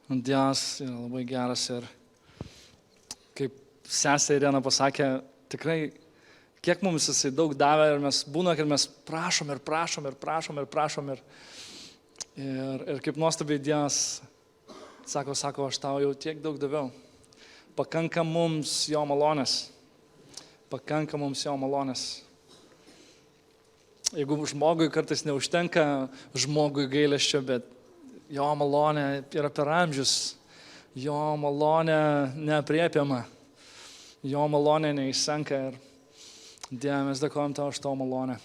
Dievas yra labai geras ir kaip sesė Irena pasakė, tikrai kiek mums jisai daug davė ir mes būna, kad mes prašom ir kaip nuostabiai Dievas sako, aš tau jau tiek daug daviau. Pakanka mums jo malonės. Jeigu žmogui kartais neužtenka žmogui gailesčio, bet jo malonė yra per amžius, jo malonė neapriepiama, jo malonė neišsenka ir Dieve, mes dėkojam tau už tavo malonę.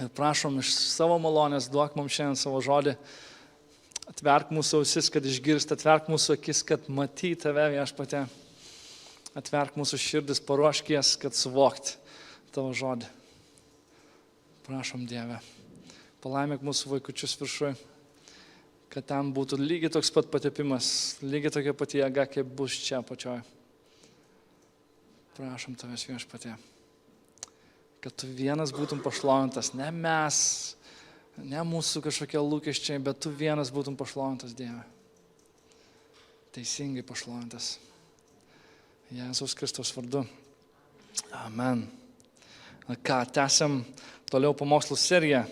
Ir prašom iš savo malonės, duok mums šiandien savo žodį, atverk mūsų ausis, kad išgirst, atverk mūsų akis, kad matyt tave Viešpatie, atverk mūsų širdis, paruošk jas, kad suvokt tavo žodį. Prašom Dieve, palaimėk mūsų vaikučius viršui, kad ten būtų lygiai toks pat patepimas, lygiai tokia pati jėga, kaip bus čia apačioj. Prašom tavęs Viešpatie, kad tu vienas būtum pašlovintas, ne mes, ne mūsų kažkokie lūkesčiai, bet tu vienas būtum pašlovintas, Dieve. Teisingai pašlovintas. Jėzaus Kristaus vardu. Amen. Ką, tęsiam toliau pamokslų seriją.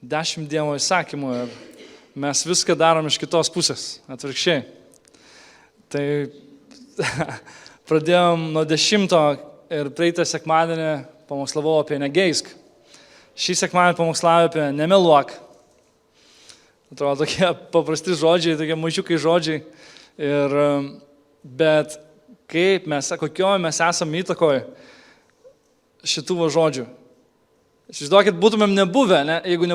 10 Dievo įsakymų ir mes viską darom iš kitos pusės, atvirkščiai. Tai pradėjom nuo 10 ir praeitą sekmadienį pamokslavau apie negeisk. Šį sekmadienį pamokslavau apie nemeluok. Atrodo, tokie paprasti žodžiai, tokie mažiukai žodžiai. Bet kaip mes, kokioje mes esame įtakoje šitų žodžių. Įsivaizduokit, būtumėm nebuvę, ne? jeigu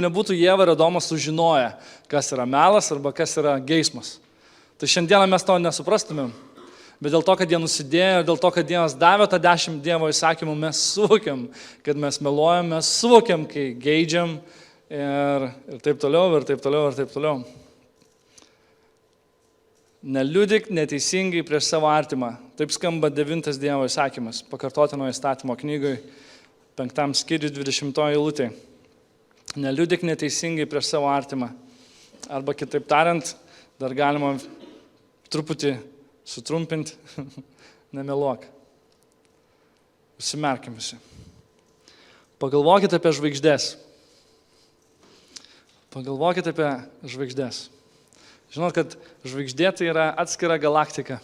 nebūtų Ieva ir Adomas sužinoję, kas yra melas arba kas yra geismas. Tai šiandieną mes to nesuprastumėm. Bet dėl to, kad jie nusidėjo, dėl to, kad Dievas davė tą 10 Dievo įsakymų, mes suvokiam, kad mes meluojam, mes suvokiam, kai geidžiam ir taip toliau. Neliudyk neteisingai prieš savo artimą. Taip skamba 9 Dievo įsakymas, pakartotino įstatymo knygoj, 5 skyriui 20 eilutė. Neliudyk neteisingai prieš savo artimą. Arba kitaip tariant, dar galima truputį sutrumpinti, nemeluok. Užsimerkim visi. Pagalvokite apie žvaigždės. Žinot, kad žvaigždė tai yra atskira galaktika.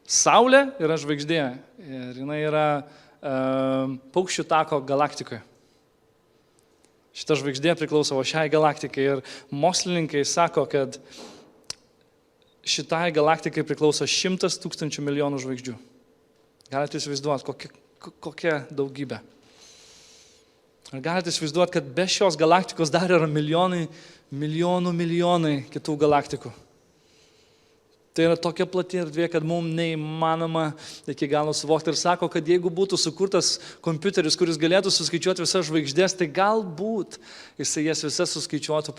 Saulė yra žvaigždė ir jinai yra paukščių tako galaktikoje. Šita žvaigždė priklauso šiai galaktikai ir mokslininkai sako, kad šitai galaktikai priklauso 100 000 milijonų žvaigždžių. Galite įsivaizduoti, kokia daugybė. Ar galite įsivaizduoti, kad be šios galaktikos dar yra milijonai kitų galaktikų. Tai yra tokia plati erdvė, kad mums neįmanoma iki galo suvokti. Ir sako, kad jeigu būtų sukurtas kompiuteris, kuris galėtų suskaičiuoti visas žvaigždės, tai galbūt jisai jas visas suskaičiuotų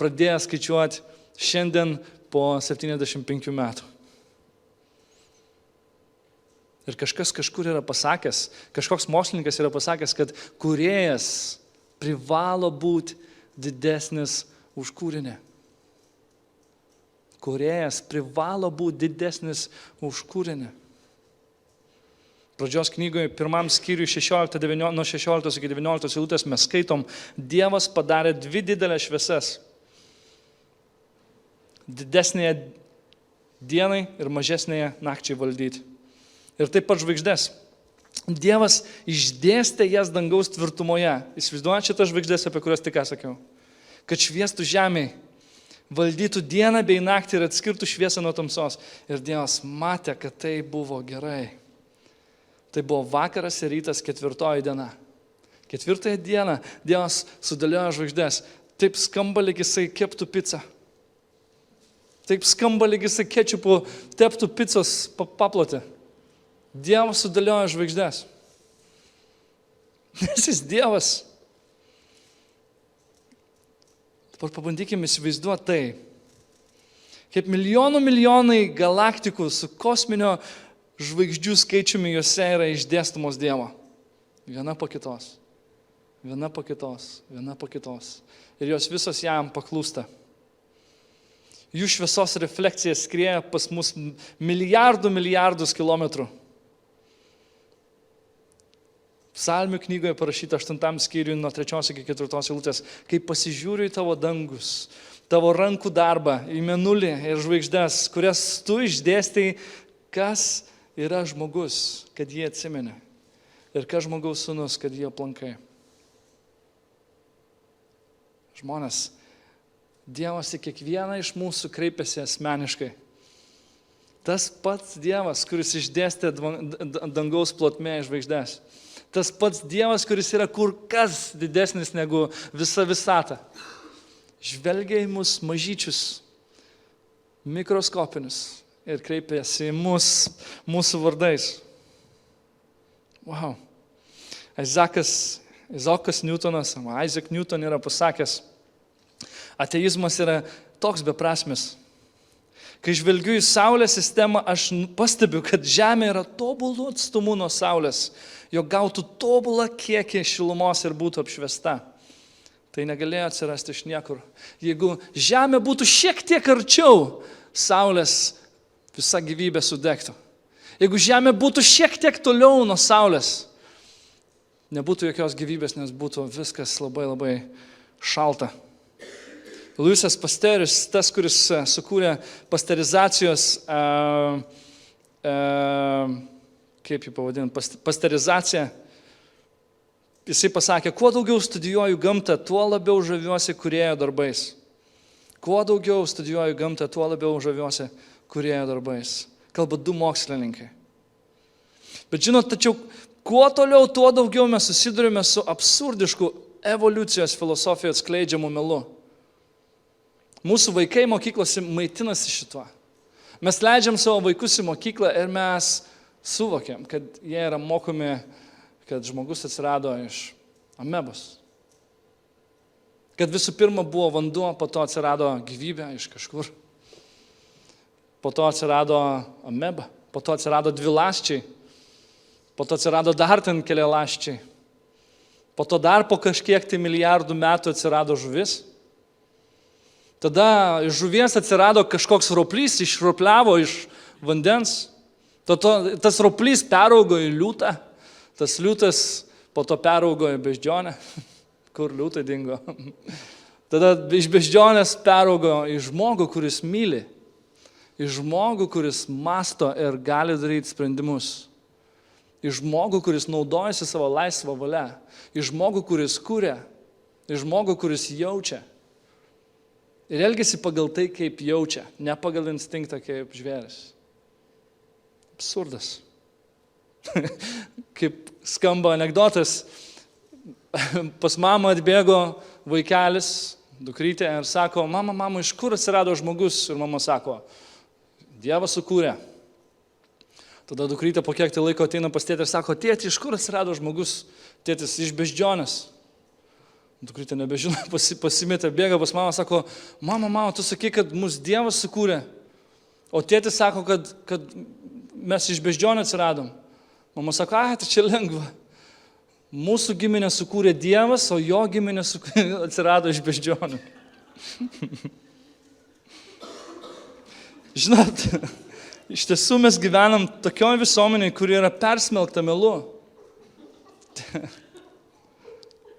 pradėjęs skaičiuoti šiandien po 75 metų. Ir kažkur yra pasakęs, kažkoks mokslininkas yra pasakęs, kad kūrėjas privalo būti didesnis už kūrinį. Kūrėjas privalo būti didesnis už kūrinį. Pradžios knygoje 1 skyriui nuo 16 iki 19 eilutės mes skaitom, Dievas padarė 2 didelės šviesas. Didesnėje dienai ir mažesnėje nakčiai valdyti. Ir taip pat žvaigždės. Dievas išdėstė jas dangaus tvirtumoje. Įsivaizduojate šitas žvaigždės, apie kurias tik ką sakiau. Kad šviestų žemėj, valdytų dieną bei naktį ir atskirtų šviesą nuo tamsos. Ir Dievas matė, kad tai buvo gerai. Tai buvo vakaras ir rytas 4 diena. 4 dieną Dievas sudėliojo žvaigždės. Taip skamba, lyg jisai keptų pizzą. Taip skamba, lyg jisai kečupų teptų picos paplotį. Dievas sudėliojo žvaigždės. Nes jis Dievas. Dabar pabandykime įsivaizduoti tai. Kaip milijonai galaktikų su kosminio žvaigždžių skaičiumi juose yra išdėstomos Dievo. Viena po kitos. Ir jos visos jam paklūsta. Jų šviesos refleksija skrieja pas mus milijardus kilometrų. Psalmių knygoje parašyta 8 skyriui nuo 3 iki 4 eilutės, kai pasižiūriu į tavo dangus, tavo rankų darbą, į mėnulį ir žvaigždes, kurias tu išdėstai, kas yra žmogus, kad jie atsimeni, ir kas žmogaus sūnus, kad jie aplankai. Žmonės, Dievas į kiekvieną iš mūsų kreipiasi asmeniškai. Tas pats Dievas, kuris išdėstė dangaus plotmėje žvaigždės. Tas pats Dievas, kuris yra kur kas didesnis negu visa visata. Žvelgia į mus mažyčius, mikroskopinius ir kreipiasi į mus mūsų vardais. Wow. Izaokas Newtonas, Isaac Newton yra pasakęs, ateizmas yra toks beprasmis. Kai žvelgiu į Saulės sistemą, aš pastebiu, kad Žemė yra tobulų atstumų nuo Saulės, jog gautų tobulą kiekį šilumos ir būtų apšviesta. Tai negalėjo atsirasti iš niekur. Jeigu Žemė būtų šiek tiek arčiau Saulės, visa gyvybė sudegtų. Jeigu Žemė būtų šiek tiek toliau nuo Saulės, nebūtų jokios gyvybės, nes būtų viskas labai šalta. Louisas Pasteurius, tas, kuris sukūrė pasterizacijos, kaip jį pavadinti, pasterizaciją, jisai pasakė, kuo daugiau studijuoju gamtą, tuo labiau žaviuosi kūrėjo darbais. Kuo daugiau studijuoju gamtą, tuo labiau žaviuosi kūrėjo darbais. Kalba 2 mokslininkai. Bet žinot, tačiau kuo toliau, tuo daugiau mes susidurime su absurdišku evoliucijos filosofijos skleidžiamu melu. Mūsų vaikai mokyklose maitinasi šituo. Mes leidžiam savo vaikus į mokyklą ir mes suvokiam, kad jie yra mokomi, kad žmogus atsirado iš amebos. Kad visų pirma buvo vanduo, po to atsirado gyvybė iš kažkur. Po to atsirado ameba, po to atsirado 2 ląsčiai, po to atsirado dar ten keli ląsčiai. Po to dar po kažkiek tai milijardų metų atsirado žuvis. Tada iš žuvies atsirado kažkoks roplys, išropliavo iš vandens. Tas roplys peraugo į liūtą. Tas liūtas po to peraugo į beždžionę. Kur liūtai dingo? Tada iš beždžionės peraugo į žmogų, kuris myli. Į žmogų, kuris masto ir gali daryti sprendimus. Į žmogų, kuris naudojasi savo laisvą valią. Į žmogų, kuris kuria. Į žmogų, kuris jaučia. Ir elgiasi pagal tai, kaip jaučia, ne pagal instinktą, kaip žvėris. Absurdas. Kaip skamba anekdotas, pas mamą atbėgo vaikelis, dukrytė, ir sako, mama, iš kur atsirado žmogus? Ir mama sako, Dievas sukūrė. Tada dukrytė po kiek tai laiko ateina pas tėtį ir sako, tėti, iš kur atsirado žmogus? Tėtis iš beždžionės. Dukrytė nebežino, pasimetė, bėga pas mamą, sako, mama, tu sakai, kad mus Dievas sukūrė. O tėtis sako, kad mes iš beždžionės atsiradom. Mama sako, tai čia lengva. Mūsų giminę sukūrė Dievas, o jo giminė atsirado iš beždžionių. Žinot, iš tiesų mes gyvenam tokioje visuomenėje, kuri yra persmelkta melu.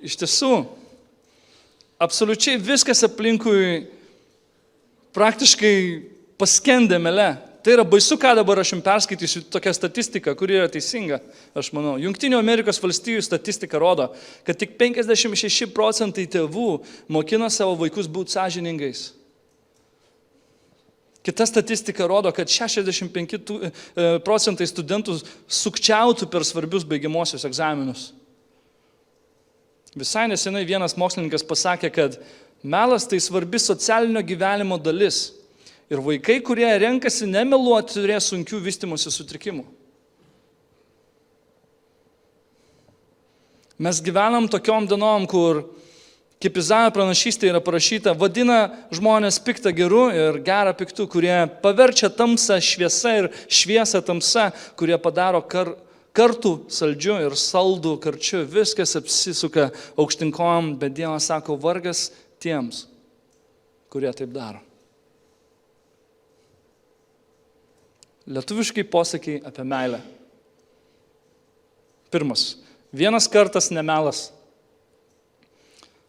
Iš tiesų, absoliučiai viskas aplinkui praktiškai paskendė mele. Tai yra baisu, ką dabar aš jums perskaitysiu tokią statistiką, kuri yra teisinga, aš manau. Jungtinių Amerikos valstijų statistika rodo, kad tik 56% tėvų mokina savo vaikus būti sąžiningais. Kita statistika rodo, kad 65% studentų sukčiautų per svarbius baigiamuosius egzaminus. Visai nesenai vienas mokslininkas pasakė, kad melas tai svarbi socialinio gyvenimo dalis. Ir vaikai, kurie renkasi nemeluoti, turės sunkių vystymosi sutrikimų. Mes gyvenam tokiom dienom, kur, kaip Izajo pranašystė yra parašyta, vadina žmonės piktą geru ir gerą piktu, kurie paverčia tamsą šviesa ir šviesą tamsa, kurie padaro kartų saldžiu ir saldų karčiu. Viskas apsisuka aukštinkojom, bet Dievas sako, vargas tiems, kurie taip daro. Lietuviškai posakiai apie meilę. Pirmas. Vienas kartas nemelas.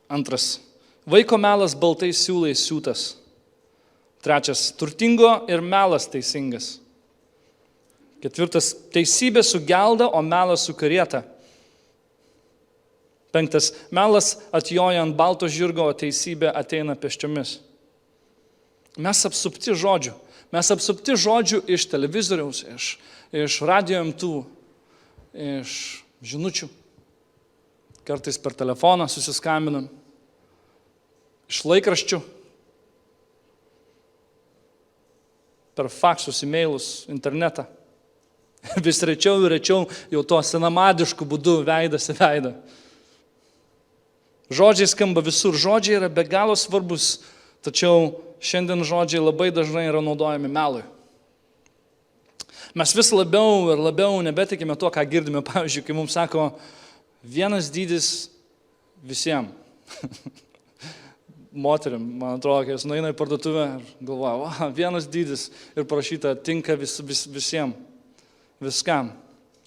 Antras. Vaiko melas baltais siūlais siūtas. Trečias. Turtingo ir melas teisingas. Ketvirtas. Teisybė sugelda, o melas sukarieta. Penktas. Melas atjoja ant balto žirgo, o teisybė ateina pėsčiomis. Mes apsupti žodžių. Mes apsupti žodžių iš televizoriaus, iš radio imtuvų, iš žinučių. Kartais per telefoną susiskambinam. Iš laikraščių. Per faksus, e-mailus, internetą. Vis rečiau ir rečiau jau to senamadišku būdu veidas į veidą. Žodžiai skamba visur. Žodžiai yra be galo svarbus, tačiau šiandien žodžiai labai dažnai yra naudojami melui. Mes vis labiau ir labiau nebetikime tuo, ką girdime. Pavyzdžiui, kai mums sako, vienas dydis visiems. Moterim, man atrodo, kai jis nueina į parduotuvę ir galvoja, vienas dydis ir parašyta, tinka visiems, viskam.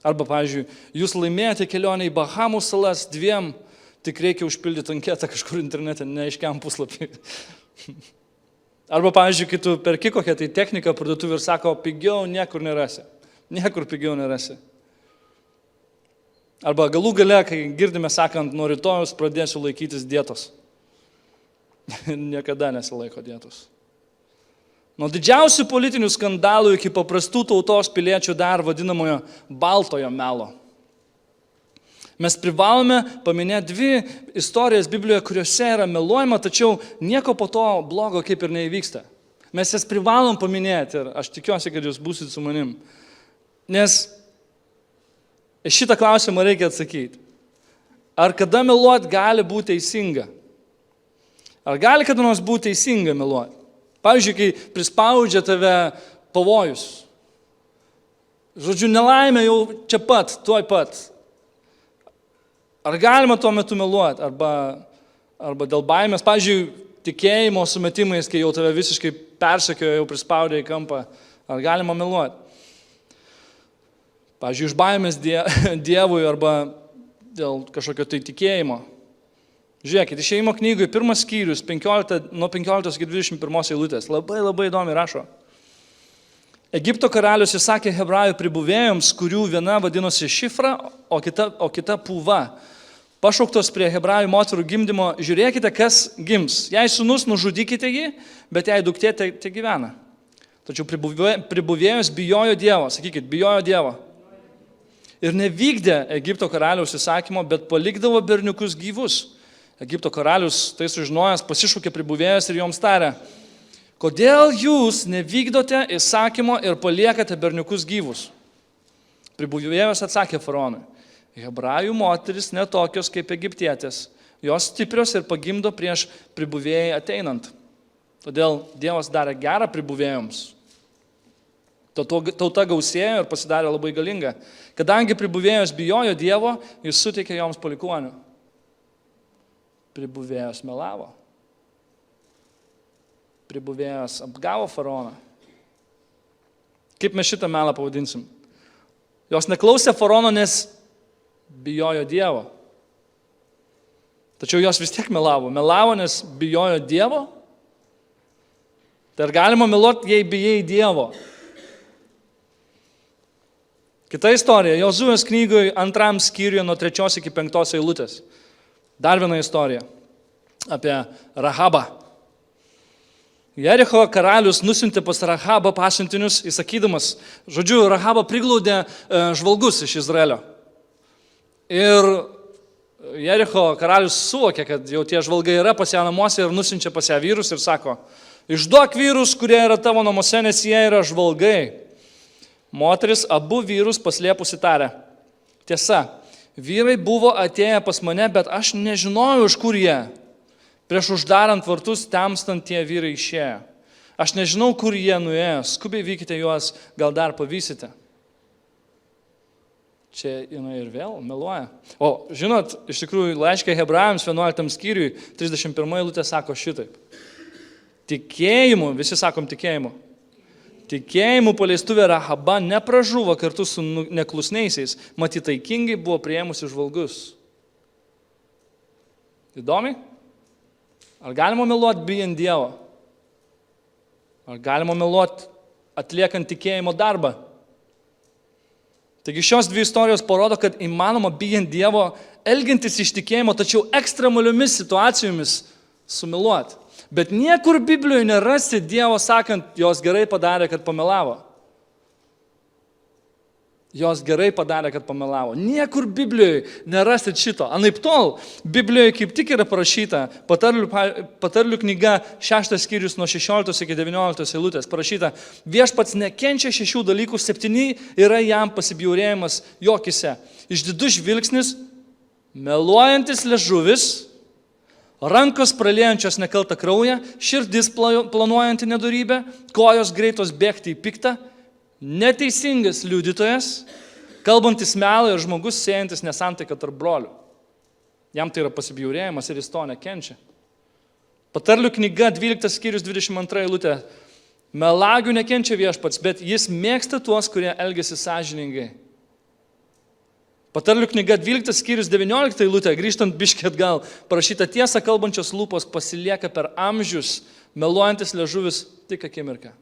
Arba, pavyzdžiui, jūs laimėjote kelionę į Bahamų salas 2, tik reikia užpildyti anketą kažkur internete, neaiškiam puslapį. Arba, pavyzdžiui, kai tu perki kokią tai techniką parduotuvę ir sako, pigiau niekur nerasi. Niekur pigiau nerasi. Arba galų gale, kai girdime sakant, nuo rytojus pradėsiu laikytis dietos. Niekada nesilaiko dietos. Nuo didžiausių politinių skandalų iki paprastų tautos piliečių dar vadinamojo baltojo melo. Mes privalome paminėti 2 istorijas Biblijoje, kuriuose yra meluojama, tačiau nieko po to blogo kaip ir neįvyksta. Mes jas privalom paminėti ir aš tikiuosi, kad jūs būsit su manim. Nes šitą klausimą reikia atsakyti. Ar kada meluoti gali būti teisinga? Ar gali kada nors būti teisinga meluoti? Pavyzdžiui, kai prispaudžia tave pavojus. Žodžiu, nelaimė jau čia pat, tuoj pat. Ar galima tuo metu meluoti, arba dėl baimės, pavyzdžiui, tikėjimo sumetimais, kai jau tave visiškai persekioja, jau prispaudė į kampą, ar galima meluoti? Pavyzdžiui, iš baimės Dievui arba dėl kažkokio tai tikėjimo. Žiūrėkit, Išėjimo knygoje 1 skyrius, nuo 15 iki 21 eilutės, labai įdomiai rašo. Egipto karalius įsakė hebrajų pribuvėjams, kurių viena vadinosi Šifra, o kita Pūva. Pašauktos prie hebrajų moterų gimdymo, žiūrėkite, kas gims. Jei sūnus, nužudykite jį, bet jei duktė, tai gyvena. Tačiau pribuvėjus bijojo Dievo, sakykit, bijojo Dievo. Ir nevykdė Egipto karaliaus įsakymo, bet palikdavo berniukus gyvus. Egipto karalius, tai sužinojęs, pasišaukė pribuvėjus ir joms tarė, kodėl jūs nevykdote įsakymo ir paliekate berniukus gyvus? Pribuvėjus atsakė faraonui. Hebrajų moteris netokios kaip egiptietės. Jos stiprios ir pagimdo prieš pribuvėjai ateinant. Todėl Dievas darė gerą pribuvėjams. Tauta gausėjo ir pasidarė labai galinga. Kadangi pribuvėjos bijojo Dievo, jis suteikė joms palikuonių. Pribuvėjos melavo. Pribuvėjos apgavo faraoną. Kaip mes šitą melą pavadinsim? Jos neklausė faraono, nes bijojo Dievo. Tačiau jos vis tiek melavo. Melavo, nes bijojo Dievo. Tai ar galima meluoti, jei bijai Dievo? Kita istorija. Jozuės knygoje 2 skyriuje nuo 3 iki 5 eilutės. Dar viena istorija apie Rahabą. Jericho karalius nusiuntė pas Rahabą pasiuntinius, įsakydamas, žodžiu, Rahabą priglaudė žvalgus iš Izraelio. Ir Jericho karalius suvokė, kad jau tie žvalgai yra pas ją namuose ir nusiunčia pas ją vyrus ir sako, išduok vyrus, kurie yra tavo namuose, nes jie yra žvalgai. Moteris abu vyrus paslėpusi tarė. Tiesa, vyrai buvo atėję pas mane, bet aš nežinojau, iš kur jie. Prieš uždarant vartus, temstant tie vyrai išėjo. Aš nežinau, kur jie nuėjo. Skubiai vykite juos, gal dar pavysite. Čia jinai ir vėl meluoja. O, žinot, iš tikrųjų, laiške Hebrajams 11 skyriui 31 eilutė sako šitaip. Tikėjimu, visi sakom tikėjimu. Tikėjimų paleistuvė Rahaba nepražuvo kartu su neklusniaisiais, matyt taikingai buvo priėmusi žvalgus. Įdomiai? Ar galima meluoti bijant Dievo? Ar galima meluoti atliekant tikėjimo darbą? Taigi šios dvi istorijos parodo, kad įmanoma bijant Dievo, elgiantis iš tikėjimo, tačiau ekstremaliomis situacijomis sumeluoti. Bet niekur Biblijoje nerasi Dievo sakant, jos gerai padarė, kad pamelavo. Jos gerai padarė, kad pamelavo. Niekur Biblijoje nerasit šito. Anaiptol, Biblijoje kaip tik yra parašyta, patarlių knyga 6 skyrius nuo 16 iki 19 eilutės, parašyta, viešpats nekenčia 6 dalykų, 7 yra jam pasibjaurėjimas jo akyse. Išdidus žvilgsnis, meluojantis liežuvis, rankos praliejančios nekaltą kraują, širdis planuojanti nedorybę, kojos greitos bėgti į piktą, neteisingas liudytojas, kalbantis melą ir žmogus sėjantis nesantaiką tarp brolių. Jam tai yra pasibjaurėjimas ir jis to nekenčia. Patarlių knyga 12 skyrius 22 eilutė. Melagių nekenčia viešpats, bet jis mėgsta tuos, kurie elgiasi sąžiningai. Patarlių knyga 12 skyrius 19 eilutė, grįžtant biškį atgal, parašyta tiesa kalbančios lūpos pasilieka per amžius, meluojantis liežuvis tik akimirką.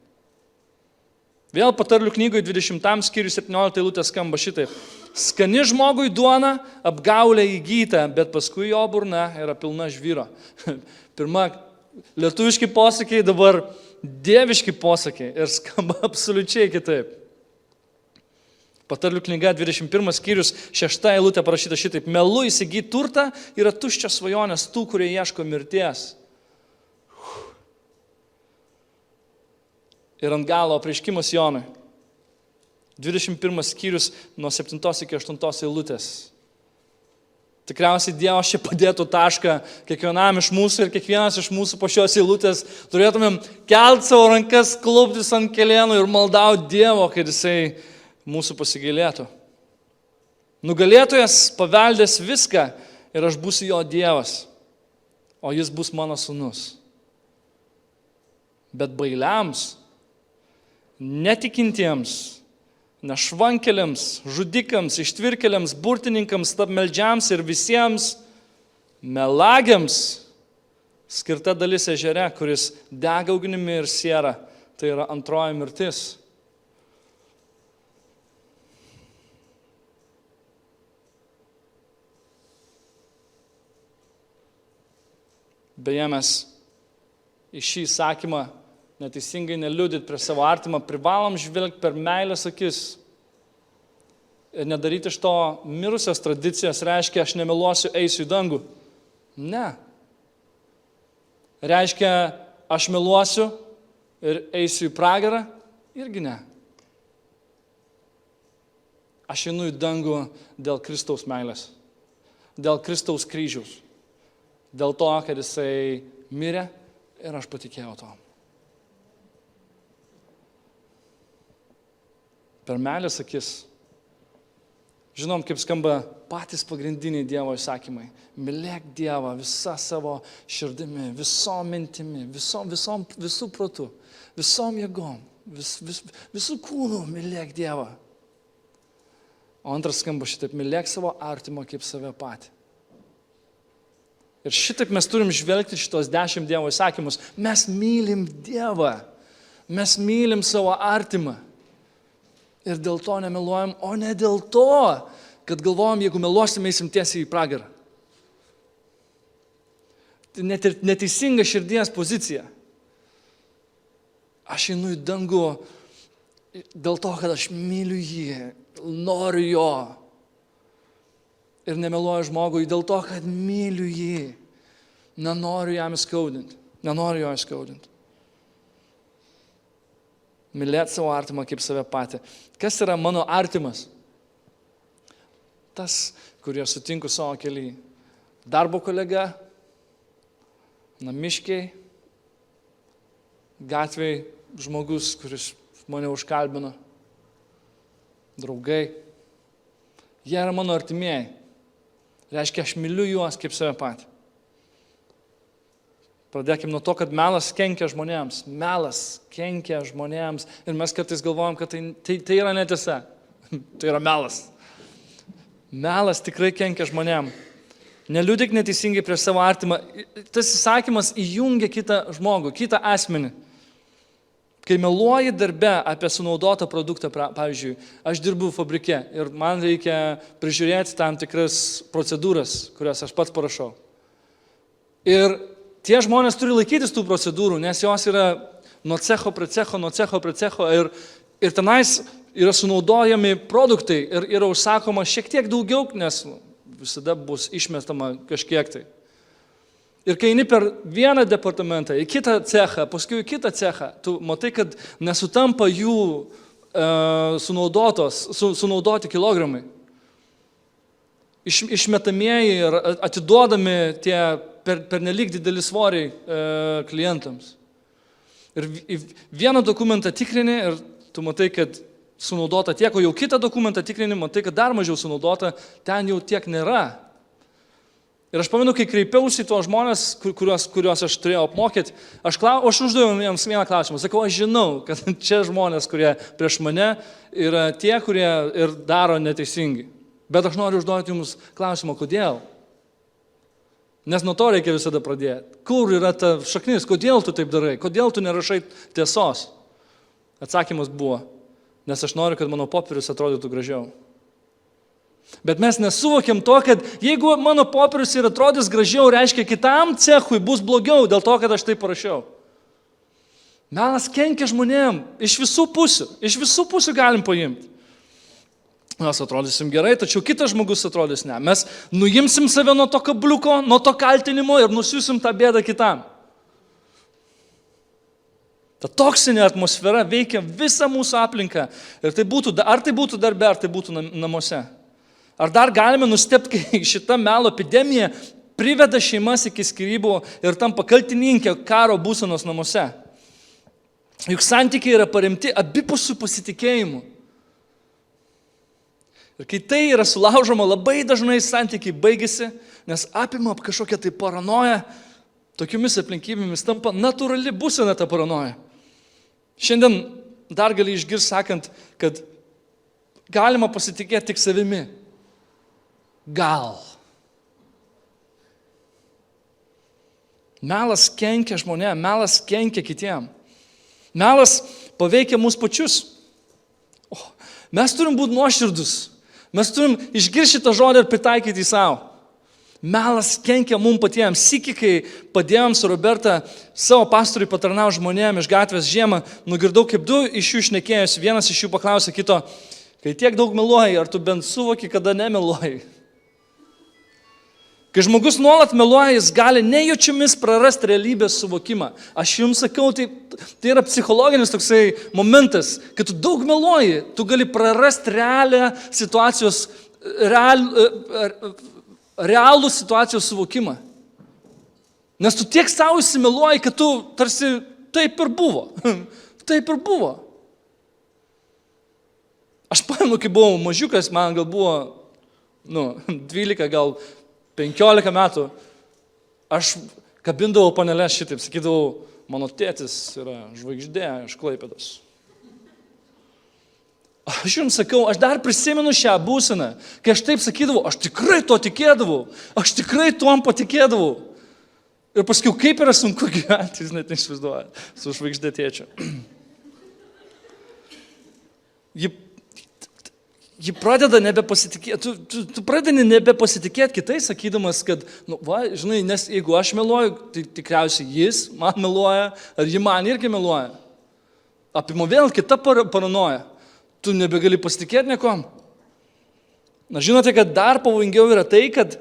Vėl patarlių knygoje 20 skyrius 17 eilutė skamba šitaip. Skani žmogui duona, apgaulė įgyta, bet paskui jo burna yra pilna žvyro. Pirma, lietuviški posakiai, dabar dieviški posakiai ir skamba absoliučiai kitaip. Patarlių knyga 21 skyrius 6 eilutė parašyta šitaip. Melu įsigyti turtą yra tuščios svajonės tų, kurie ieško mirties. Ir ant galo apreiškimas Jonui. 21 skyrius nuo 7 iki 8 eilutės. Tikriausiai Dievas čia padėtų tašką kiekvienam iš mūsų ir kiekvienas iš mūsų po šios eilutės turėtumėm kelt savo rankas, kluptis ant kelienų ir maldauti Dievo, kad jisai mūsų pasigailėtų. Nugalėtojas paveldės viską ir aš būsiu jo Dievas, o jis bus mano sūnus. Bet bailiams, netikintiems, nešvankeliams, žudikams, ištvirkeliams, burtininkams, stabmeldžiams ir visiems melagiams skirta dalis ežere, kuris dega ugnimi ir siera, tai yra antroji mirtis. Beje, mes į šį įsakymą neteisingai neliudyti prie savo artimą, privalom žvelgti per meilės akis ir nedaryti iš to mirusios tradicijos, reiškia, aš nemeluosiu, eisiu į dangų. Ne. Reiškia, aš meluosiu ir eisiu į pragarą, irgi ne. Aš einu į dangų dėl Kristaus meilės, dėl Kristaus kryžiaus. Dėl to, kad jisai mirė ir aš patikėjau to. Per meilės akis. Žinom, kaip skamba patys pagrindiniai Dievo įsakymai. Mylėk Dievą visą savo širdimi, visom mintimi, visų protų, visom jėgom, visų kūnų mylėk Dievą. O antras skamba šitaip, mylėk savo artimą kaip save patį. Ir šitaip mes turim žvelgti šitos 10 Dievo įsakymus. Mes mylim Dievą, mes mylim savo artimą. Ir dėl to nemeluojam, o ne dėl to, kad galvojam, jeigu meluosim, eisim tiesiai į pragarą. Tai net ir neteisinga širdies pozicija. Aš einu į dangų dėl to, kad aš myliu jį, noriu jo. Ir nemeluoju žmogui dėl to, kad myliu jį. Nenoriu jam įskaudinti. Nenoriu jo įskaudinti. Mylėti savo artimą kaip save patį. Kas yra mano artimas? Tas, kurį aš sutinku savo kelyje. Darbo kolega, namiškiai, gatvėj žmogus, kuris mane užkalbino, draugai. Jie yra mano artimieji. Reiškia, aš myliu juos kaip save patį. Pradėkime nuo to, kad melas kenkia žmonėms. Melas kenkia žmonėms. Ir mes kartais galvojam, kad tai yra netiesa. Tai yra melas. Melas tikrai kenkia žmonėm. Neliudyk neteisingai prieš savo artimą. Tas įsakymas įjungia kitą žmogų, kitą asmenį. Kai meluoji darbe apie sunaudotą produktą, pavyzdžiui, aš dirbu fabrike ir man reikia prižiūrėti tam tikras procedūras, kurias aš pats parašau. Ir tie žmonės turi laikytis tų procedūrų, nes jos yra nuo cecho prie cecho ir tenais yra sunaudojami produktai ir yra užsakoma šiek tiek daugiau, nes visada bus išmetama kažkiek tai. Ir kai eini per vieną departamentą, į kitą cechą, paskui į kitą cechą, tu matai, kad nesutampa jų sunaudoti kilogramai. Išmetamieji ir atiduodami tie per nelik dideli svoriai klientams. Ir vieną dokumentą tikrini ir tu matai, kad sunaudota tiek, o jau kitą dokumentą tikrini, matai, kad dar mažiau sunaudota, ten jau tiek nėra. Ir aš pamenu, kai kreipiausi į tuos žmonės, kuriuos aš turėjau apmokyti, aš uždaviau jiems vieną klausimą. Sakau, aš žinau, kad čia žmonės, kurie prieš mane, yra tie, kurie ir daro neteisingai. Bet aš noriu užduoti jums klausimą, kodėl? Nes nuo to reikia visada pradėti. Kur yra ta šaknis? Kodėl tu taip darai? Kodėl tu nerašai tiesos? Atsakymas buvo, nes aš noriu, kad mano popierius atrodytų gražiau. Bet mes nesuvokiam to, kad jeigu mano popierius ir atrodys gražiau, reiškia kitam cechui bus blogiau dėl to, kad aš tai parašiau. Melas kenkia žmonėm iš visų pusių galim paimti. Mes atrodysim gerai, tačiau kitas žmogus atrodys ne. Mes nuimsim save nuo to kabliuko, nuo to kaltinimo ir nusiusim tą bėdą kitam. Ta toksinė atmosfera veikia visą mūsų aplinką. Ir ar tai būtų darbe, ar tai būtų namuose. Ar dar galime nustebti, kai šita melo epidemija priveda šeimas iki skyrybų ir tampa kaltininkė karo būsenos namuose. Juk santykiai yra paremti abipusių pasitikėjimų. Ir kai tai yra sulaužoma, labai dažnai santykiai baigėsi, nes apima kažkokia tai paranoja, tokiomis aplinkybėmis tampa natūrali būsena ta paranoja. Šiandien dar gali išgirsti sakant, kad galima pasitikėti tik savimi. Gal. Melas kenkia žmonėm, melas kenkia kitiem. Melas paveikia mus pačius. Mes turim būti nuoširdus. Mes turim išgirsti šitą žodį ir pritaikyti į savo. Melas kenkia mums patiems. Sykį, kai padėjom su Roberta savo pastoriui patarnauti žmonėm iš gatvės žiemą, nugirdau, kaip du iš jų šnekėjosi. Vienas iš jų paklausė kito, kai tiek daug meluoji, ar tu bent suvoki, kada nemeluoji? Kai žmogus nuolat meluoja, jis gali nejučiomis prarasti realybės suvokimą. Aš jums sakau, tai yra psichologinis toksai momentas, kad tu daug meluoji, tu gali prarasti realų situacijos suvokimą. Nes tu tiek savo įsimeluoji, kad tu tarsi taip ir buvo. Taip ir buvo. Aš paėmu, kai buvau mažiukas, man gal buvo 12, gal 15 metų, aš kabindavau panelės šitaip, sakydavau, mano tėtis yra žvaigždė iš Klaipėdos. Aš jums sakau, aš dar prisimenu šią būseną, kai aš taip sakydavau, aš tikrai to tikėdavau, aš tikrai tuom patikėdavau. Ir paskui, kaip yra sunku gyventi, jis net neįsivaizduoja, su žvaigždė tėčiu. Ji pradeda nebepasitikėti, tu pradedi nebepasitikėti kitais, sakydamas, kad, žinai, nes jeigu aš meluoju, tai tikriausiai jis man meluoja, ar ji man irgi meluoja. Apima vėl kita paranoja. Tu nebegali pasitikėti niekom. Na, žinote, kad dar pavojingiau yra tai, kad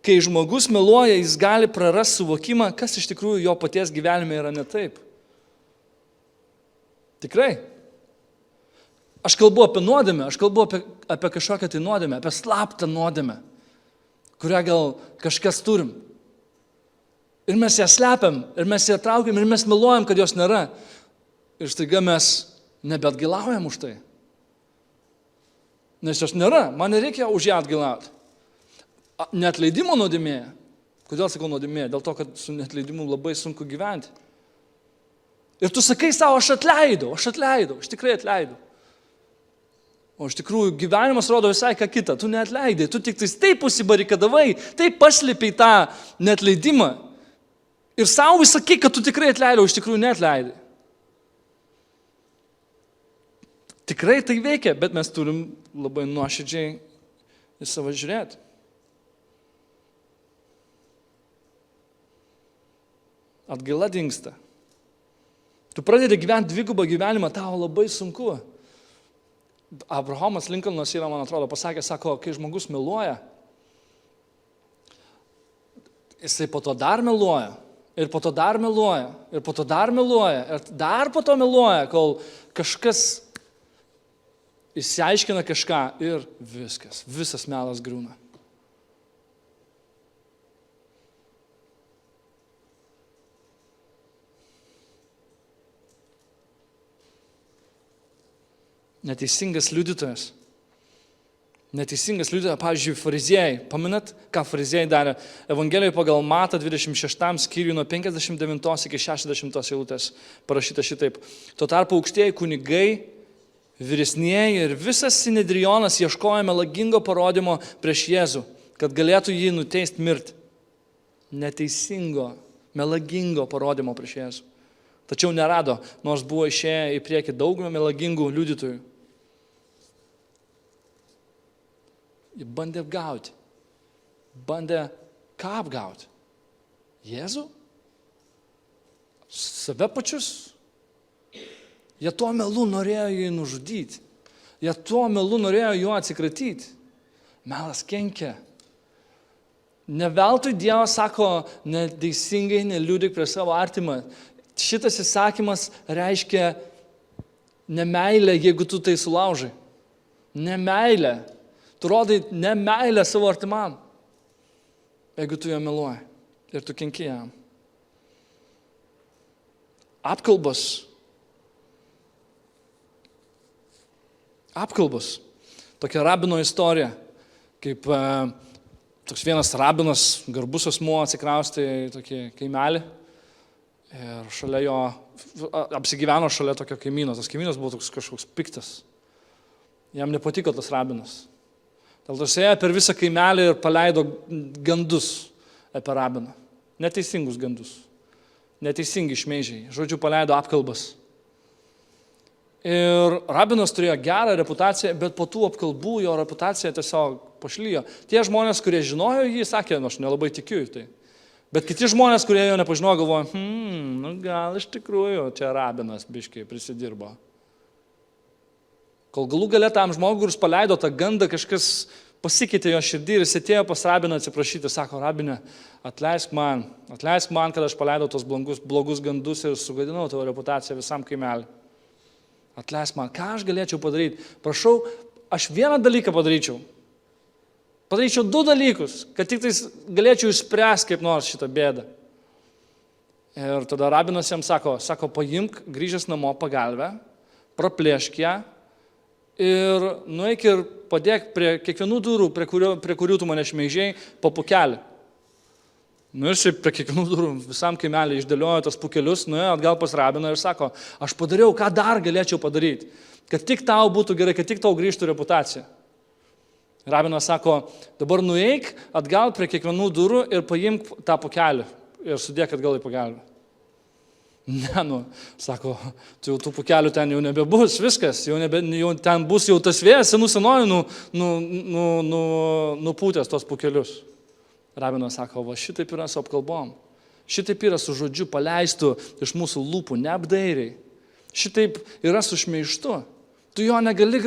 kai žmogus meluoja, jis gali prarasti suvokimą, kas iš tikrųjų jo paties gyvenime yra ne taip. Tikrai. Aš kalbu apie nuodėmę, aš kalbu apie kažkokią tai nuodėmę, apie slaptą nuodėmę, kurią gal kažkas turim. Ir mes ją slepiam, ir mes ją traukiam, ir mes meluojam, kad jos nėra. Ir staiga mes nebeatgilaujam už tai. Nes jos nėra, man nereikia už ją atgilauti. Neatleidimo nuodėmėje, Kodėl sakau nuodėmė? Dėl to, kad su neatleidimu labai sunku gyventi. Ir tu sakai savo, aš atleidau, aš tikrai atleidau. O iš tikrųjų gyvenimas rodo visai ką kitą. Tu neatleidai, tu tik taip užsibarikadavai, taip paslėpiai tą neatleidimą. Ir savo sakai, kad tu tikrai atleidai, o iš tikrųjų neatleidai. Tikrai tai veikia, bet mes turim labai nuoširdžiai į save žiūrėti. Atgaila dingsta. Tu pradedi gyventi dvigubą gyvenimą, tau labai sunku. Abrahamas Lincolnas yra, man atrodo, pasakė, sako, kai žmogus meluoja, jisai po to dar meluoja, ir po to dar meluoja, ir po to dar meluoja, ir dar po to meluoja, kol kažkas išsiaiškina kažką ir visas melas griūna. Neteisingas liudytojas. Pavyzdžiui, fariziejai. Paminat, ką fariziejai darė? Evangelijoje pagal Matą 26 skyriui nuo 59 iki 60 eilutės parašyta šitaip. Tuo tarpu aukštieji kunigai, vyresnieji ir visas sinedrionas ieškojo melagingo parodymo prieš Jėzų, kad galėtų jį nuteisti mirti. Neteisingo, melagingo parodymo prieš Jėzų. Tačiau nerado, nors buvo išėję į priekį daugumą melagingų liudytojų. Jie bandė apgauti. Bandė ką apgauti? Jėzų? Save pačius? Jie tuo melu norėjo jį nužudyti. Jie tuo melu norėjo juo atsikratyti. Melas kenkia. Ne veltui Dievas sako, neteisingai neliudyk prieš savo artimą. Šitas įsakymas reiškia nemeilę, jeigu tu tai sulaužai. Nemeilę. Tu rodai nemeilę savo artimam, jeigu tu jo meluoji ir tu kenki jam. Apkalbos. Tokia rabino istorija, kaip toks vienas rabinas, garbus asmuo atsikraustė į tokį kaimelį. Ir šalia jo, apsigyveno šalia tokio kaimyno. Tas kaimynas buvo toks kažkoks piktas. Jam nepatiko tas rabinas. Dėl to jis ėjo per visą kaimelį ir paleido gandus apie rabiną. Neteisingus gandus. Neteisingi šmeižiai. Žodžiu, paleido apkalbas. Ir rabinas turėjo gerą reputaciją, bet po tų apkalbų jo reputacija tiesiog pašlijo. Tie žmonės, kurie žinojo jį, sakė, aš nelabai tikiu į tai. Bet kiti žmonės, kurie jo nepažinojo, galvojo, gal iš tikrųjų čia rabinas biškiai prisidirbo. Kol galų gale tam žmogui, kuris paleido tą gandą, kažkas pasikeitė jo širdį ir jis atėjo pas rabiną atsiprašyti, sako, rabinė, atleisk man, kad aš paleidau tos blogus gandus ir sugadinau tavo reputaciją visam kaimeliui. Atleisk man, ką aš galėčiau padaryti? Prašau, aš vieną dalyką padaryčiau. Padaryčiau 2 dalykus, kad tik tais galėčiau išspręsti kaip nors šitą bėdą. Ir tada rabinas jam sako, paimk, grįžęs namo pagalvę, praplėšk ją ir nueik ir padėk prie kiekvienų durų, prie kurių tu mane šmeižiai, po pukelį. Ir šiaip prie kiekvienų durų visam kaimelį išdėliojo tos pukelius, nuėjo atgal pas rabiną ir sako, aš padariau, ką dar galėčiau padaryti, kad tik tau būtų gerai, kad tik tau grįžtų reputacija. Rabinas sako, dabar nueik atgal prie kiekvienų durų ir paimk tą pukelį ir sudėk atgal į pagalbę. Ne, sako, tu jau tų pukelių ten jau nebebus, viskas, jau ten bus jau tas vėjas, senojų nupūtęs tos pukelius. Rabinas sako, va šitaip yra su apkalbom, šitaip yra su žodžiu paleistų iš mūsų lūpų, neapdairiai, šitaip yra su šmeižtu, tu jo negali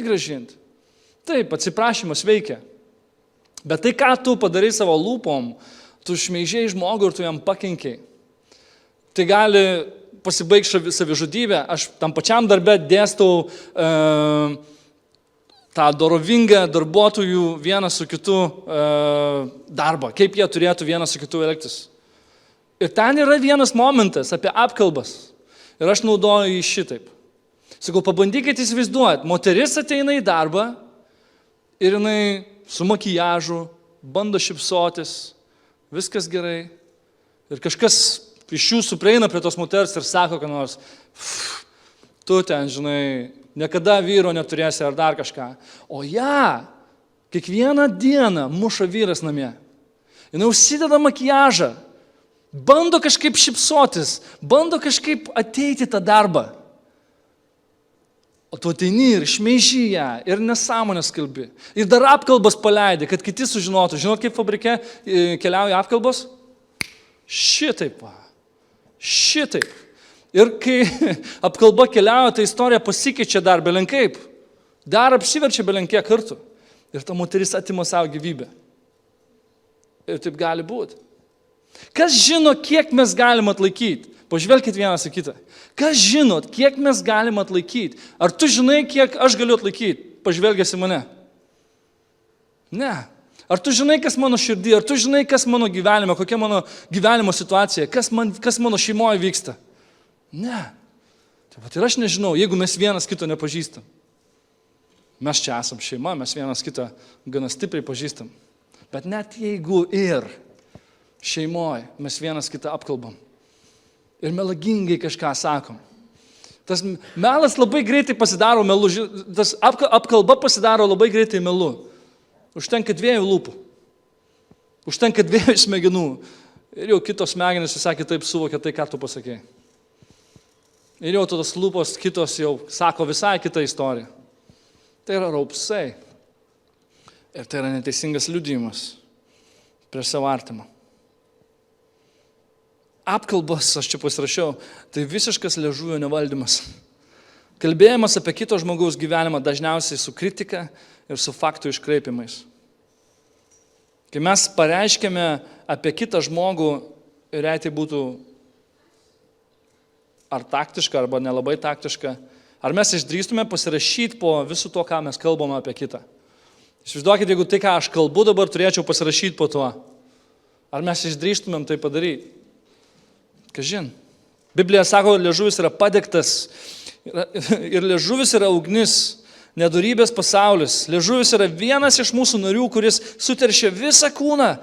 gražinti. Taip, atsiprašymas veikia. Bet tai, ką tu padarai savo lūpom, tu šmeižiai žmogų ir tu jam pakenkiai. Tai gali pasibaigti savižudybę. Aš tam pačiam darbe dėstau tą dorovingą darbuotojų vienas su kitu darbą, kaip jie turėtų vienas su kitu elgtis. Ir ten yra vienas momentas apie apkalbas. Ir aš naudoju jį šitaip. Sakau, pabandykite įsivaizduoti, moteris ateina į darbą ir jinai su makijažu, bando šypsotis, viskas gerai. Ir kažkas iš jūsų prieina prie tos moters ir sako, kad nors, tu ten, žinai, niekada vyro neturėsi ar dar kažką. O ją kiekvieną dieną muša vyras namie. Jis užsideda makiažą, bando kažkaip šypsotis, bando kažkaip ateiti tą darbą. O tu ateini ir šmeiži ją, ir nesąmonės kalbi. Ir dar apkalbas paleidai, kad kiti sužinotų. Žinot, kaip fabrike keliauja apkalbos? Šitaip. Šitaip. Ir kai apkalba keliauja, ta istorija pasikeičia dar belenkaip. Dar apsiverčia belenkiek kartų. Ir ta moteris atima savo gyvybę. Ir taip gali būti. Kas žino, kiek mes galim atlaikyti? Pažvelkit vienas į kitą. Kas žinot, kiek mes galim atlaikyti? Ar tu žinai, kiek aš galiu atlaikyti? Pažvelgęs į mane. Ne. Ar tu žinai, kas mano širdį? Ar tu žinai, kas mano gyvenime, kokia mano gyvenimo situacija? Kas mano šeimoje vyksta? Ne. Taip, ir aš nežinau, jeigu mes vienas kito nepažįstam. Mes čia esam šeima, mes vienas kitą gana stipriai pažįstam. Bet net jeigu ir šeimoje mes vienas kitą apkalbam ir melagingai kažką sakom, tas melas labai greitai pasidaro melu, tas apkalba pasidaro labai greitai melu. Užtenka 2 lūpų, užtenka 2 smegenų ir jau kitos smegenys visai kitaip suvokia tai, ką tu pasakei. Ir jau tos lūpos kitos jau sako visai kitą istoriją. Tai yra raupsai. Ir tai yra neteisingas liudijimas prieš savo artimą. Apkalbos, aš čia pasirašiau, tai visiškas liežuvio nevaldymas. Kalbėjimas apie kito žmogaus gyvenimą dažniausiai su kritika ir su faktų iškraipimais. Kai mes pareiškėme apie kitą žmogų, ir jei tai būtų ar taktiška, arba nelabai taktiška, ar mes išdrįstume pasirašyti po visu to, ką mes kalbame apie kitą. Įsivaizduokit, jeigu tai, ką aš kalbu dabar, turėčiau pasirašyti po to. Ar mes išdrįstumėm tai padaryti? Kažin. Biblija sako, liežuvis yra padegtas ir liežuvis yra ugnis, nedorybės pasaulis. Liežuvis yra vienas iš mūsų narių, kuris suteršia visą kūną,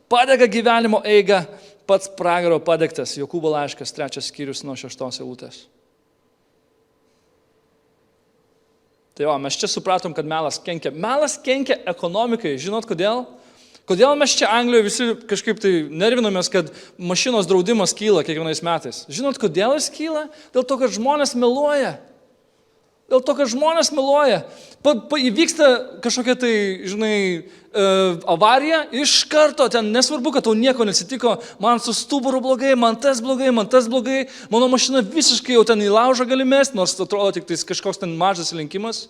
padega gyvenimo eigą, pats pragaro padegtas. Jokūbo laiškas, 3 skyrius nuo 6 eilutės. Tai mes čia supratom, kad melas kenkia. Melas kenkia ekonomikai. Žinot kodėl? Kodėl mes čia Anglijoje visi kažkaip tai nervinomės, kad mašinos draudimas kyla kiekvienais metais? Žinot, kodėl jis kyla? Dėl to, kad žmonės meluoja. Dėl to, kad žmonės meluoja. Įvyksta kažkokia tai, žinai, avarija, iš karto ten nesvarbu, kad tau nieko nesitiko, man su stuburu blogai, man tas blogai, mano mašina visiškai jau ten į laužą gali mesti, nors atrodo tik tai kažkoks ten mažas lenkimas.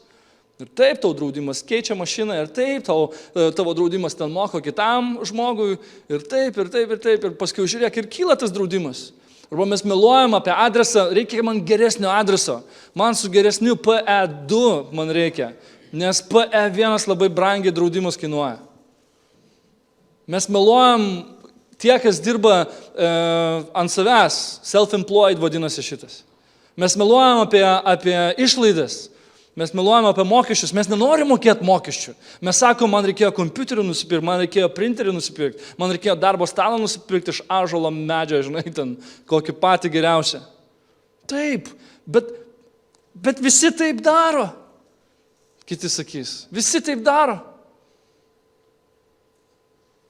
Ir taip tau draudimas keičia mašiną, ir taip tavo draudimas ten moko kitam žmogui, ir taip, ir paskui žiūrėk, ir kyla tas draudimas. Arba mes meluojam apie adresą, reikia man geresnio adreso, man su geresniu PE2 man reikia, nes PE1 labai brangiai draudimus kainuoja. Mes meluojam tie, kas dirba ant savęs, self-employed vadinasi šitas. Mes meluojam apie išlaidas. Mes meluojame apie mokesčius, mes nenorim mokėti mokesčių. Mes sakom, man reikėjo kompiuterį nusipirkti, man reikėjo printerį nusipirkti, man reikėjo darbo stalą nusipirkti iš ąžuolo medžio, žinai, ten kokį patį geriausią. Taip, bet visi taip daro. Kiti sakys, visi taip daro.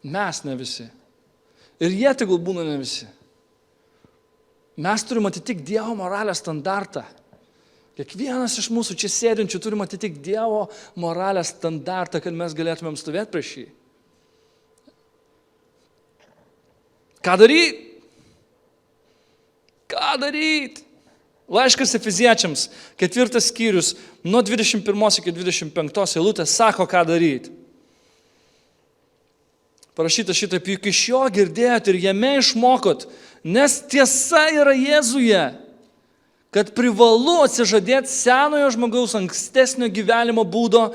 Mes ne visi. Ir jie tegul būna ne visi. Mes turim atitikti Dievo moralės standartą. Kiekvienas iš mūsų čia sėdinčių turim atitikti Dievo moralės standartą, kad mes galėtumėm stovėti prieš jį. Ką daryti? Ką daryti? Laiškas Efeziečiams, 4 skyrius, nuo 21 iki 25 eilutės sako, ką daryti. Parašyta šitaip, juk iš jo girdėjot ir jame išmokot, nes tiesa yra Jėzuje, kad privalu atsižadėti senojo žmogaus ankstesnio gyvenimo būdo,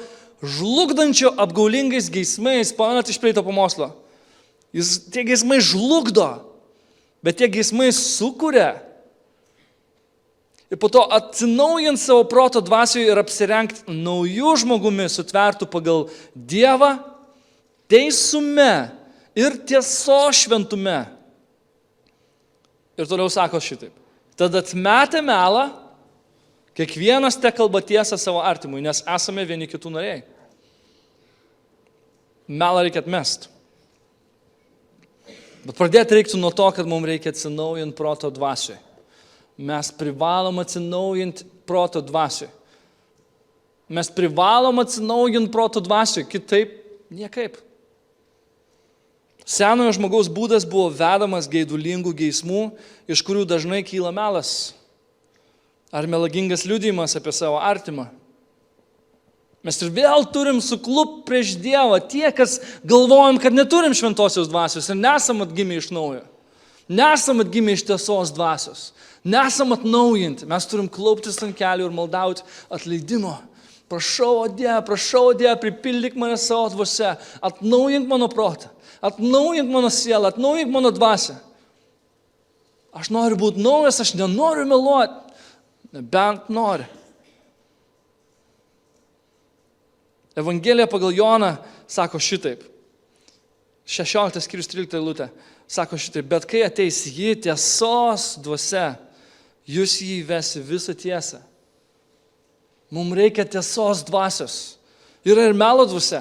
žlugdančio apgaulingais geismais. Pamenat iš praeito pamokslo. Tie geismai žlugdo, bet tie geismai sukuria. Ir po to atsinaujint savo proto dvasioje ir apsirengti naujų žmogumi, sutvertų pagal Dievą teisume ir tiesos šventume. Ir toliau sako šitaip. Tad atmetę melą, kiekvienas te kalba tiesą savo artimui, nes esame vieni kitų nariai. Melą reikia atmesti. Bet pradėti reiktų nuo to, kad mums reikia atsinaujinti proto dvasiui. Mes privalom atsinaujinti proto dvasiui. Mes privalom atsinaujinti proto dvasiui, kitaip niekaip. Senojo žmogaus būdas buvo vedamas geidulingų geismų, iš kurių dažnai kyla melas. Ar melagingas liudijimas apie savo artimą. Mes ir vėl turim suklupti prieš Dievą tie, kas galvojam, kad neturim šventosios dvasios ir nesam atgimę iš naujo. Nesam atgimę iš tiesos dvasios. Nesam atnaujinti. Mes turim klauptis ant kelių ir maldauti atleidimo. Prašau, Dieve, pripildyk mane savo dvasia, atnaujink mano protą, atnaujink mano sielą, atnaujink mano dvasią. Aš noriu būti naujas, aš nenoriu meluoti, nebent nori. Evangelija pagal Joną sako šitaip, 16 skyrius 13 eilutė, sako šitaip, bet kai ateis ji tiesos dvasia, jūs jį įvesi visą tiesą. Mums reikia tiesos dvasios. Yra ir melo dvasia.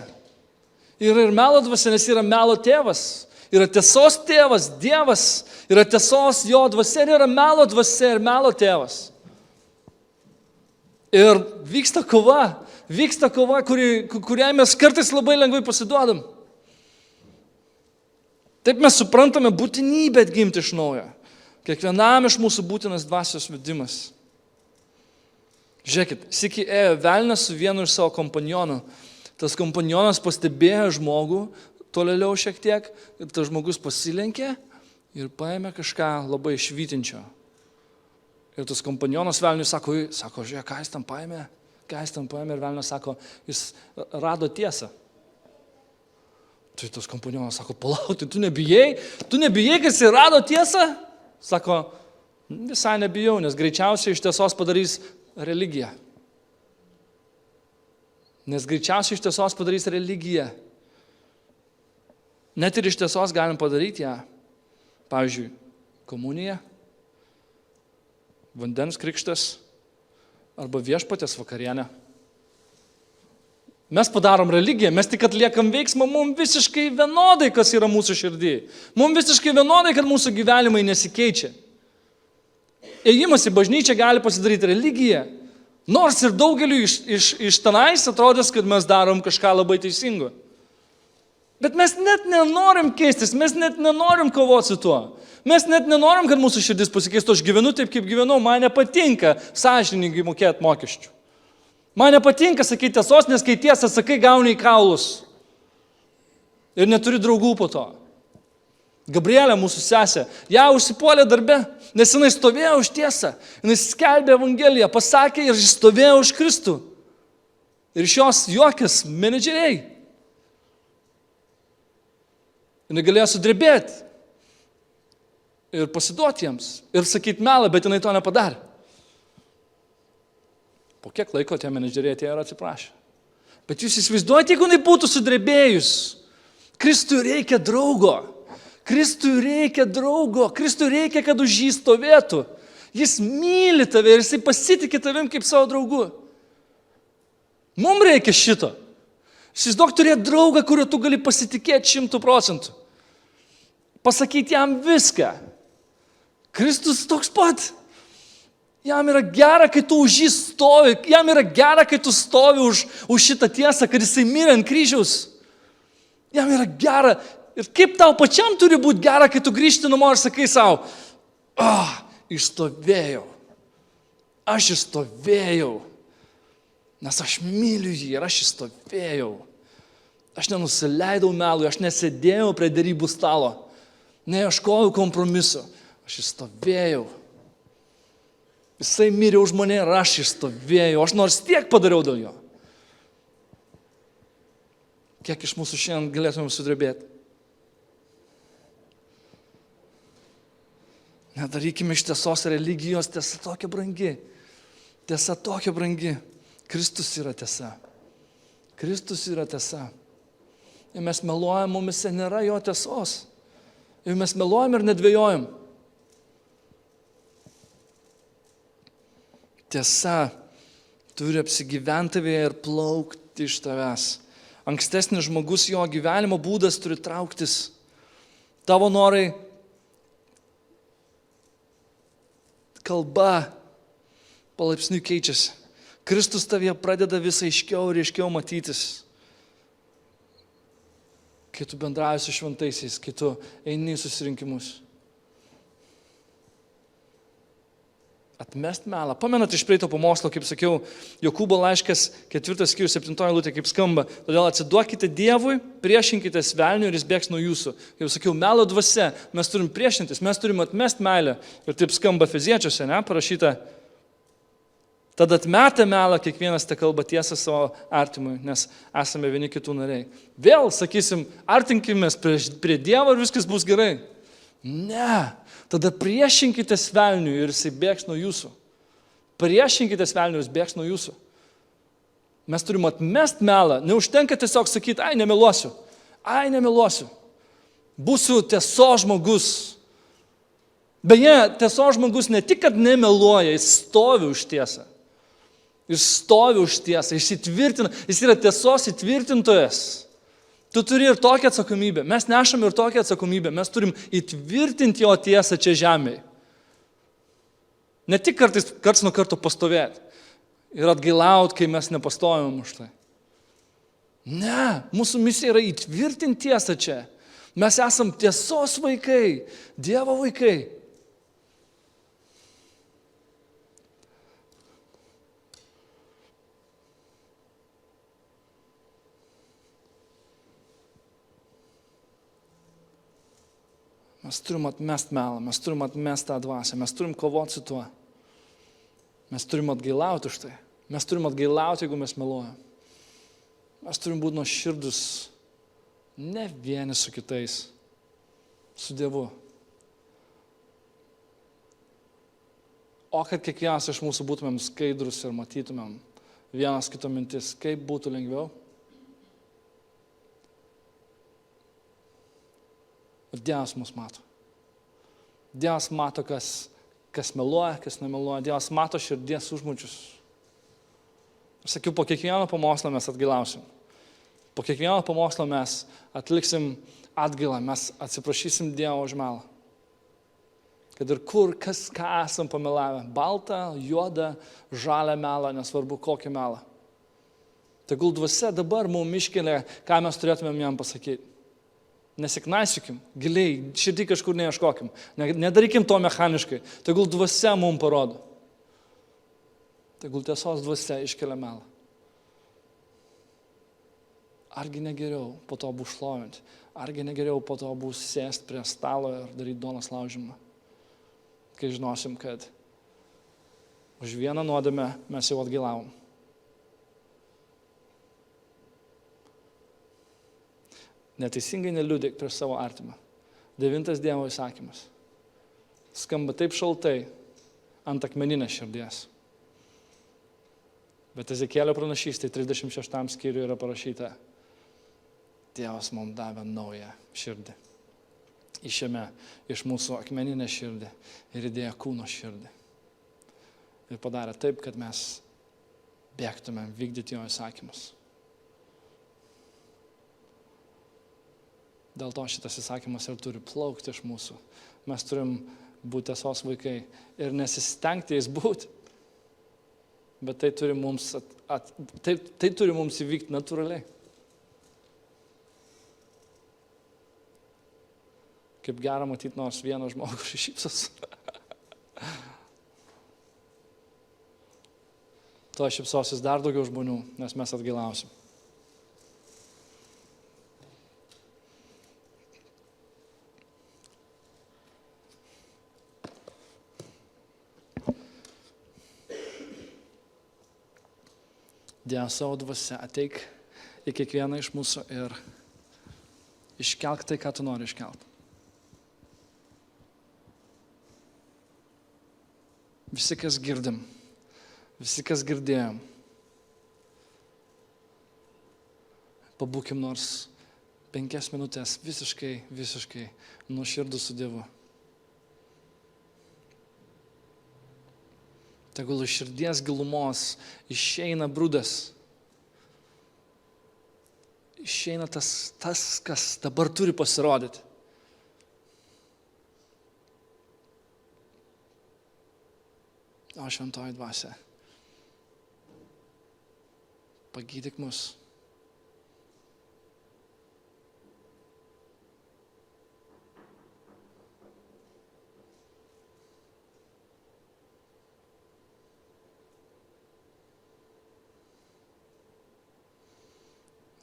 Yra ir melo dvasia, nes yra melo tėvas. Yra tiesos tėvas, Dievas. Yra tiesos jo dvasia ir yra melo dvasia ir melo tėvas. Ir vyksta kova, kuriai mes kartais labai lengvai pasiduodam. Taip mes suprantame būtinybę atgimti iš naujo. Kiekvienam iš mūsų būtinas dvasios vedimas. Žiūrėkit, sykį ėjo velnias su vienu iš savo kompanionų. Tas kompanionas pastebėjo žmogų, tolėliau šiek tiek, ir tas žmogus pasilenkė ir paėmė kažką labai švytinčio. Ir tas kompanionas velniui sako, žiūrėk, ką jis tam paėmė? Ir velnias sako, jis rado tiesą. Tai tas kompanionas sako, palauk, tai tu nebijai, kad jis rado tiesą? Sako, visai nebijau, nes greičiausiai iš tiesos padarys religiją. Nes greičiausiai iš tiesos padarys religiją. Net ir iš tiesos galim padaryti ją. Pavyzdžiui, komunija, vandens krikštas arba viešpatės vakarienė. Mes padarom religiją, mes tik atliekam veiksmą, mums visiškai vienodai, kas yra mūsų širdį. Mums visiškai vienodai, kad mūsų gyvenimai nesikeičia. Ėjimas į bažnyčią gali pasidaryti religiją, nors ir daugeliu iš tenais atrodys, kad mes darom kažką labai teisingo. Bet mes net nenorim keistis, mes net nenorim kovoti su tuo. Mes net nenorim, kad mūsų širdis pasikeistų, aš gyvenu taip, kaip gyvenau, man nepatinka sąžiningai mokėti mokesčių. Man nepatinka sakyti tiesos, nes kai tiesą sakai, gauni į kaulus. Ir neturi draugų po to. Gabrielė, mūsų sesė, ją užsipuolė darbe, nes jinai stovėjo už tiesą, jinai skelbė Evangeliją, pasakė ir stovėjo už Kristų. Ir iš jos juokės menedžeriai. Jinai galėjo sudrebėti ir pasiduoti jiems ir sakyti melą, bet jinai to nepadarė. Po kiek laiko tie menedžeriai atėjo ir atsiprašė. Bet jūs įsivaizduojate, jeigu jinai būtų sudrebėjus, Kristui reikia draugo. Kristui reikia, kad už jį stovėtų. Jis myli tave ir jisai pasitikė tavim kaip savo draugu. Mums reikia šito. Įsivaizduok turėti draugą, kuriuo tu gali pasitikėti 100%. Pasakyti jam viską. Kristus toks pat. Jam yra gera, kai tu už jį stovi. Jam yra gera, kai tu stovi už šitą tiesą, kad jisai mirė ant kryžiaus. Jam yra gera. Ir kaip tau pačiam turi būti gera, kai tu grįžti namo ir sakai savo, išstovėjau. Aš išstovėjau. Nes aš myliu jį ir aš išstovėjau. Aš nenusileidau melui, aš nesėdėjau prie derybų stalo. Neieškojau kompromiso. Aš išstovėjau. Jisai mirė už mane ir aš išstovėjau. Aš nors tiek padariau dėl jo. Kiek iš mūsų šiandien galėtumėm sudrebėti? Nedarykime iš tiesos religijos, tiesa tokia brangi. Tiesa tokia brangi. Kristus yra tiesa. Kristus yra tiesa. Ir mes meluojam, mumise nėra jo tiesos. Ir mes meluojam ir nedvejojam. Tiesa turi apsigyventi tavėje ir plaukti iš tavęs. Ankstesnis žmogus, jo gyvenimo būdas turi trauktis. Tavo norai, kalba palaipsniui keičiasi. Kristus tavyje pradeda vis aiškiau ir aiškiau matytis. Kai tu bendrauji su šventaisiais, kai tu eini į susirinkimus. Atmest melą. Pamenat iš praeito pamokslo, kaip sakiau, Jokūbo laiškas 4 skyrius 7 eilutė, kaip skamba. Todėl atsiduokite Dievui, priešinkitės velniui ir jis bėgs nuo jūsų. Kaip sakiau, melo dvasia, mes turim priešintis, mes turim atmest meilę. Ir taip skamba Efeziečiuose, parašyta. Tad atmetę melą, kiekvienas te kalba tiesą savo artimui, nes esame vieni kitų nariai. Vėl, sakysim, artinkimės prie Dievo ir viskas bus gerai. Ne. Tada priešinkitės velniui ir jisai bėgs nuo jūsų. Priešinkitės velniui ir jis bėgs nuo jūsų. Mes turim atmest melą. Neužtenka tiesiog sakyti, ai, nemeluosiu. Ai, nemeluosiu. Būsiu tiesos žmogus. Beje, tiesos žmogus ne tik, kad nemeluoja, jis stovi už tiesą. Jis stovi už tiesą, jis įtvirtina, jis yra tiesos įtvirtintojas. Tu turi ir tokią atsakomybę. Mes nešame ir tokią atsakomybę. Mes turim įtvirtinti jo tiesą čia žemėje. Ne tik karts nuo karto pastovėti ir atgailauti, kai mes nepastovėm už tai. Ne, mūsų misija yra įtvirtinti tiesą čia. Mes esam tiesos vaikai, Dievo vaikai. Mes turim atmest melą, mes turim atmest tą dvasią, mes turim kovoti su tuo. Mes turim atgailauti už tai. Mes turim atgailauti, jeigu mes meluojam. Mes turim būti nuoširdus ne vieni su kitais, su Dievu. O kad kiekvienas iš mūsų būtumėm skaidrus ir matytumėm vienas kito mintis, kaip būtų lengviau. Dievas mus mato. Dievas mato, kas meluoja, kas nemeluoja. Dievas mato širdies užmučius. Aš sakiau, po kiekvieno pamokslo mes atgailausim. Po kiekvieno pamokslo mes atliksim atgailą, mes atsiprašysim Dievo už melą. Kad ir kur, ką esam pamelavę. Baltą, juodą, žalią melą, nesvarbu kokį melą. Tegul dvasia dabar mums iškelia, ką mes turėtumėm jam pasakyti. Nesiknaisiukim, giliai, širdį kažkur neieškokim. Nedarykim to mechaniškai. Tegul dvasia mums parodo. Tegul tiesos dvasia iškelia melą. Argi negeriau po to bus šlovinti? Argi negeriau po to bus sėsti prie stalo ir daryti duonos laužymą? Kai žinosim, kad už vieną nuodėmę mes jau atgailavom. Neteisingai neliūdėk prieš savo artimą. 9 Dievo įsakymas. Skamba taip šaltai ant akmeninės širdies. Bet Ezekėlio pranašystė 36 skyriuje yra parašyta: Dievas mums davė naują širdį. Išėmė iš mūsų akmeninę širdį ir įdėjo kūno širdį. Ir padarė taip, kad mes bėgtumėm vykdyti jo įsakymus. Dėl to šitas įsakymas ir turi plaukti iš mūsų. Mes turim būti tiesos vaikai ir nesistengti jais būti. Bet tai turi mums, tai turi mums įvykti natūraliai. Kaip gera matyti nors vieną žmogų šypsos. To šypsosis dar daugiau žmonių, nes mes atgailausim. Dievo savo dvasia, ateik į kiekvieną iš mūsų ir iškelk tai, ką tu nori iškelti. Visi, kas girdim, visi, kas girdėjom, pabūkim nors 5 minutės visiškai nuoširdų su Dievu. Tegul iš širdies gilumos išeina brudas. Išeina tas, kas dabar turi pasirodyti. O šventoji dvasia, pagydyk mus.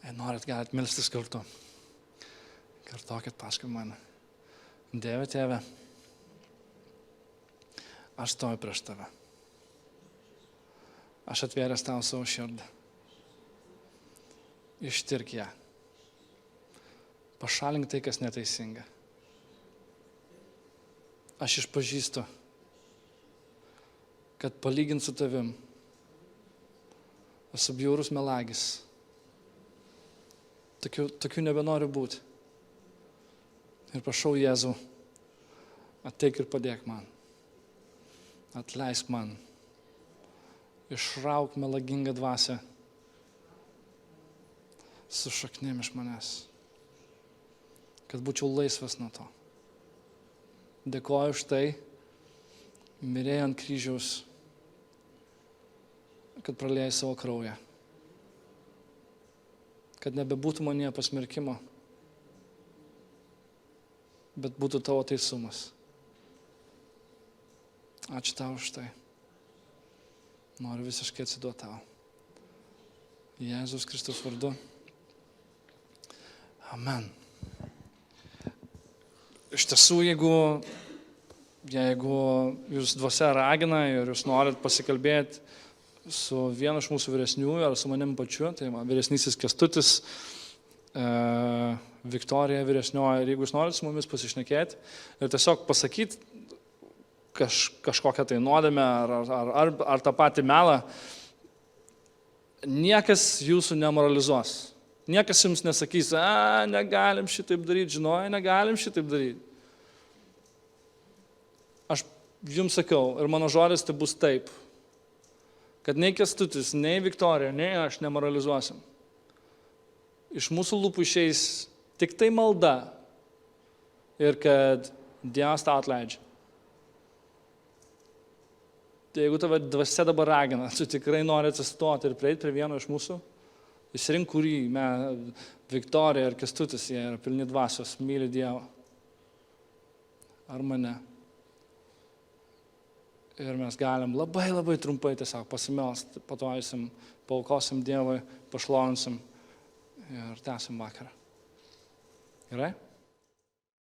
Jei norit, galit melstis kartu. Kartokit paskui mane. Dieve, Tėve, aš stoju prieš Tave. Aš atvėręs Tau savo širdį. Ištirk ją. Pašalink tai, kas neteisinga. Aš išpažįstu, kad palygint su Tavim esu bjaurus melagis. Tokių nebenoriu būti. Ir prašau Jėzų, ateik ir padėk man. Atleisk man. Išrauk melagingą dvasią su šaknim iš manęs. Kad būčiau laisvas nuo to. Dėkoju už tai, mirėjai ant kryžiaus, kad praliejai savo kraują. Kad nebebūtų manyje pasmerkimo, bet būtų Tavo teisumas. Ačiū Tau už tai. Noriu visiškai atsiduoti Tau. Jėzus Kristus vardu. Amen. Iš tiesų, jeigu jūs dvasia ragina ir jūs norit pasikalbėti su vienu iš mūsų vyresniųjų ar su manim pačiu, tai vyresnysis Kęstutis, Viktorija vyresnioji, ir jeigu jūs norit su mumis pasišnekėti ir tiesiog pasakyti kažkokią tai nuodėmę ar tą patį melą, niekas jūsų nemoralizuos. Niekas jums nesakys, negalim šitaip daryti, negalim šitaip daryti. Aš jums sakiau, ir mano žodis tai bus taip, kad nei Kęstutis, nei Viktorija, nei aš nemoralizuosim. Iš mūsų lūpų išeis tik tai malda ir kad Dievas tau atleidžia. Tai jeigu tave dvasia dabar ragina, tu tikrai nori atsistoti ir prieiti prie vieno iš mūsų, išsirink kurį, Viktorija ir Kęstutis, jie yra pilni dvasios, myli Dievą. Ar mane. Ir mes galim labai trumpai tiesiog pasimelst, patoisim, paaukosim Dievui, pašlovinsim ir tęsim vakarą. Gerai?